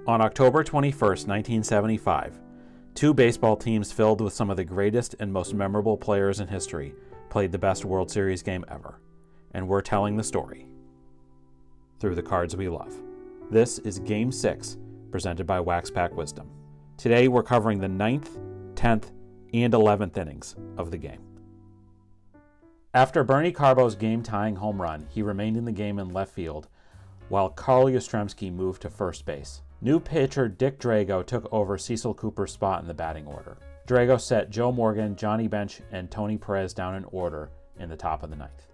On October 21st, 1975, two baseball teams filled with some of the greatest and most memorable players in history played the best World Series game ever, and we're telling the story through the cards we love. This is Game 6, presented by Wax Pack Wisdom. Today we're covering the 9th, 10th, and 11th innings of the game. After Bernie Carbo's game-tying home run, he remained in the game in left field, while Carl Yastrzemski moved to first base. New pitcher Dick Drago took over Cecil Cooper's spot in the batting order. Drago set Joe Morgan, Johnny Bench, and Tony Perez down in order in the top of the 9th.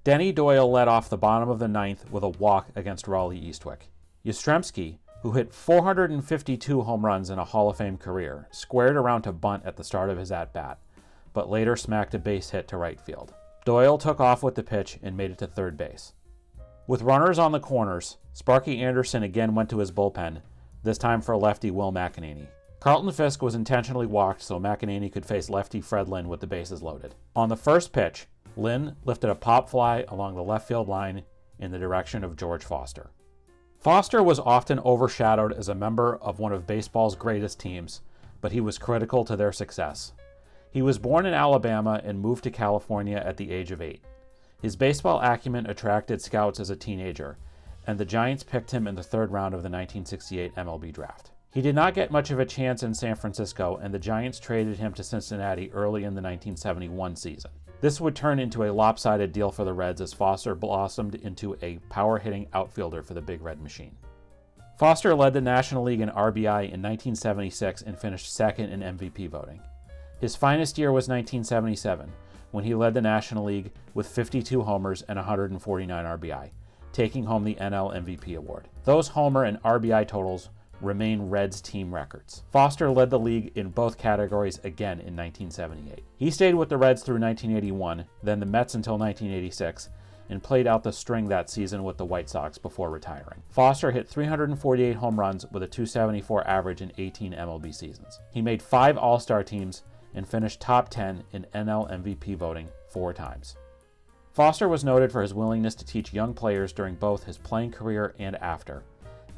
Denny Doyle led off the bottom of the 9th with a walk against Raleigh Eastwick. Yastrzemski, who hit 452 home runs in a Hall of Fame career, squared around to bunt at the start of his at-bat, but later smacked a base hit to right field. Doyle took off with the pitch and made it to third base. With runners on the corners, Sparky Anderson again went to his bullpen, this time for lefty Will McEnany. Carlton Fisk was intentionally walked so McEnany could face lefty Fred Lynn with the bases loaded. On the first pitch, Lynn lifted a pop fly along the left field line in the direction of George Foster. Foster was often overshadowed as a member of one of baseball's greatest teams, but he was critical to their success. He was born in Alabama and moved to California at the age of 8. His baseball acumen attracted scouts as a teenager, and the Giants picked him in the third round of the 1968 MLB draft. He did not get much of a chance in San Francisco, and the Giants traded him to Cincinnati early in the 1971 season. This would turn into a lopsided deal for the Reds as Foster blossomed into a power-hitting outfielder for the Big Red Machine. Foster led the National League in RBI in 1976 and finished second in MVP voting. His finest year was 1977, when he led the National League with 52 homers and 149 RBI, taking home the NL MVP award. Those homer and RBI totals remain Reds team records. Foster led the league in both categories again in 1978. He stayed with the Reds through 1981, then the Mets until 1986, and played out the string that season with the White Sox before retiring. Foster hit 348 home runs with a .274 average in 18 MLB seasons. He made 5 All-Star teams and finished top 10 in NL MVP voting 4 times. Foster was noted for his willingness to teach young players during both his playing career and after,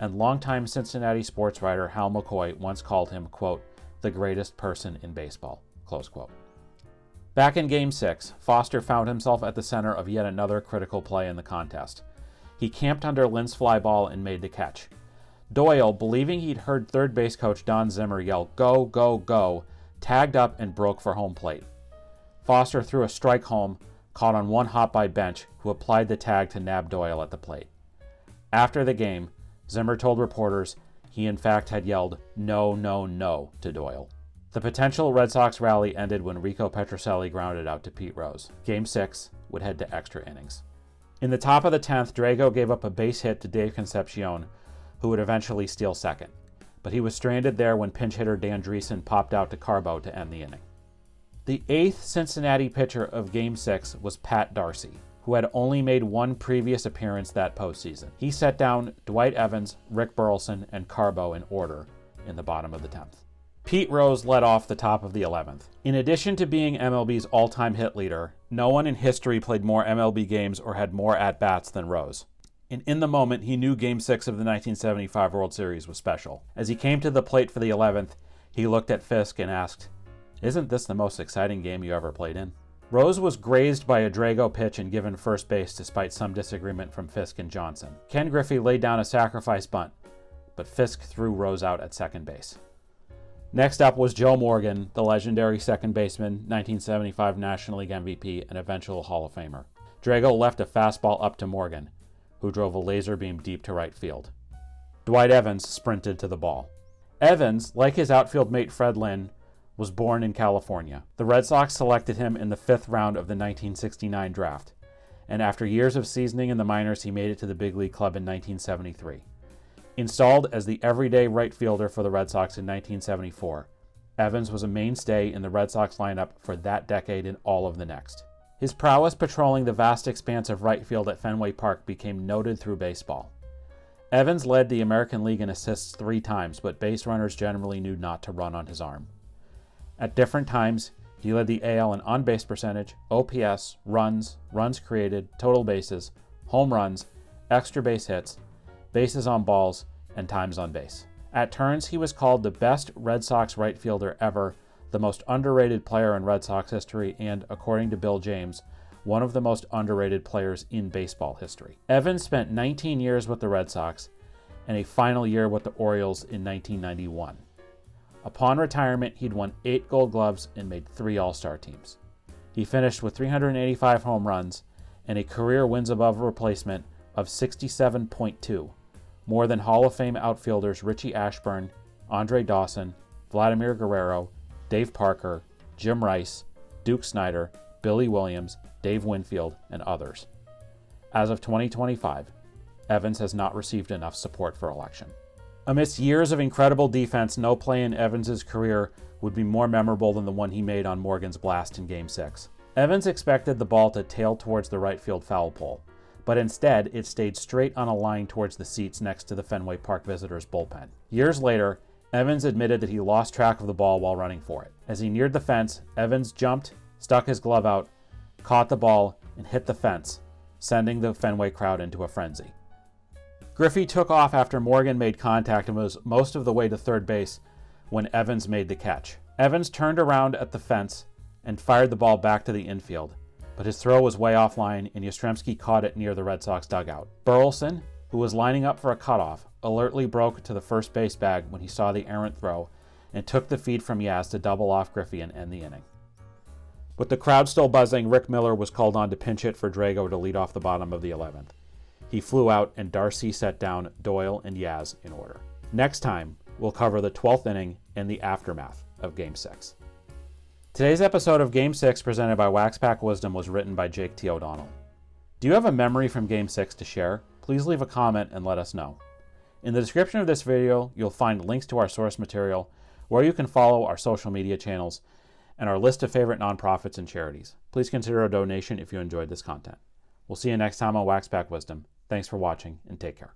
and longtime Cincinnati sports writer Hal McCoy once called him, quote, the greatest person in baseball, close quote. Back in Game 6, Foster found himself at the center of yet another critical play in the contest. He camped under Lynn's fly ball and made the catch. Doyle, believing he'd heard third base coach Don Zimmer yell, go, go, go, tagged up and broke for home plate. Foster threw a strike home, caught on one hop by Bench, who applied the tag to nab Doyle at the plate. After the game, Zimmer told reporters he in fact had yelled, no, no, no, to Doyle. The potential Red Sox rally ended when Rico Petrocelli grounded out to Pete Rose. Game 6 would head to extra innings. In the top of the 10th, Drago gave up a base hit to Dave Concepcion, who would eventually steal second, but he was stranded there when pinch hitter Dan Dreesen popped out to Carbo to end the inning. The 8th Cincinnati pitcher of Game 6 was Pat Darcy, who had only made one previous appearance that postseason. He set down Dwight Evans, Rick Burleson, and Carbo in order in the bottom of the 10th. Pete Rose led off the top of the 11th. In addition to being MLB's all-time hit leader, no one in history played more MLB games or had more at-bats than Rose. And in the moment, he knew Game 6 of the 1975 World Series was special. As he came to the plate for the 11th, he looked at Fisk and asked, isn't this the most exciting game you ever played in? Rose was grazed by a Drago pitch and given first base despite some disagreement from Fisk and Johnson. Ken Griffey laid down a sacrifice bunt, but Fisk threw Rose out at second base. Next up was Joe Morgan, the legendary second baseman, 1975 National League MVP, and eventual Hall of Famer. Drago left a fastball up to Morgan, who drove a laser beam deep to right field. Dwight Evans sprinted to the ball. Evans, like his outfield mate Fred Lynn, was born in California. The Red Sox selected him in the 5th round of the 1969 draft, and after years of seasoning in the minors, he made it to the big league club in 1973. Installed as the everyday right fielder for the Red Sox in 1974, Evans was a mainstay in the Red Sox lineup for that decade and all of the next. His prowess patrolling the vast expanse of right field at Fenway Park became noted through baseball. Evans led the American League in assists 3 times, but base runners generally knew not to run on his arm. At different times, he led the AL in on-base percentage, OPS, runs, runs created, total bases, home runs, extra base hits, bases on balls, and times on base. At turns, he was called the best Red Sox right fielder ever, the most underrated player in Red Sox history, and, according to Bill James, one of the most underrated players in baseball history. Evans spent 19 years with the Red Sox and a final year with the Orioles in 1991. Upon retirement, he'd won 8 Gold Gloves and made 3 All-Star teams. He finished with 385 home runs and a career wins above replacement of 67.2, more than Hall of Fame outfielders Richie Ashburn, Andre Dawson, Vladimir Guerrero, Dave Parker, Jim Rice, Duke Snider, Billy Williams, Dave Winfield, and others. As of 2025, Evans has not received enough support for election. Amidst years of incredible defense, no play in Evans' career would be more memorable than the one he made on Morgan's blast in Game 6. Evans expected the ball to tail towards the right field foul pole, but instead it stayed straight on a line towards the seats next to the Fenway Park visitors' bullpen. Years later, Evans admitted that he lost track of the ball while running for it. As he neared the fence, Evans jumped, stuck his glove out, caught the ball, and hit the fence, sending the Fenway crowd into a frenzy. Griffey took off after Morgan made contact and was most of the way to third base when Evans made the catch. Evans turned around at the fence and fired the ball back to the infield, but his throw was way offline and Yastrzemski caught it near the Red Sox dugout. Burleson, who was lining up for a cutoff, alertly broke to the first base bag when he saw the errant throw and took the feed from Yaz to double off Griffey and end the inning. With the crowd still buzzing, Rick Miller was called on to pinch hit for Drago to lead off the bottom of the 11th. He flew out and Darcy set down Doyle and Yaz in order. Next time, we'll cover the 12th inning and the aftermath of Game 6. Today's episode of Game 6, presented by Waxpack Wisdom, was written by Jake T. O'Donnell. Do you have a memory from Game 6 to share? Please leave a comment and let us know. In the description of this video, you'll find links to our source material, where you can follow our social media channels, and our list of favorite nonprofits and charities. Please consider a donation if you enjoyed this content. We'll see you next time on Waxpack Wisdom. Thanks for watching, and take care.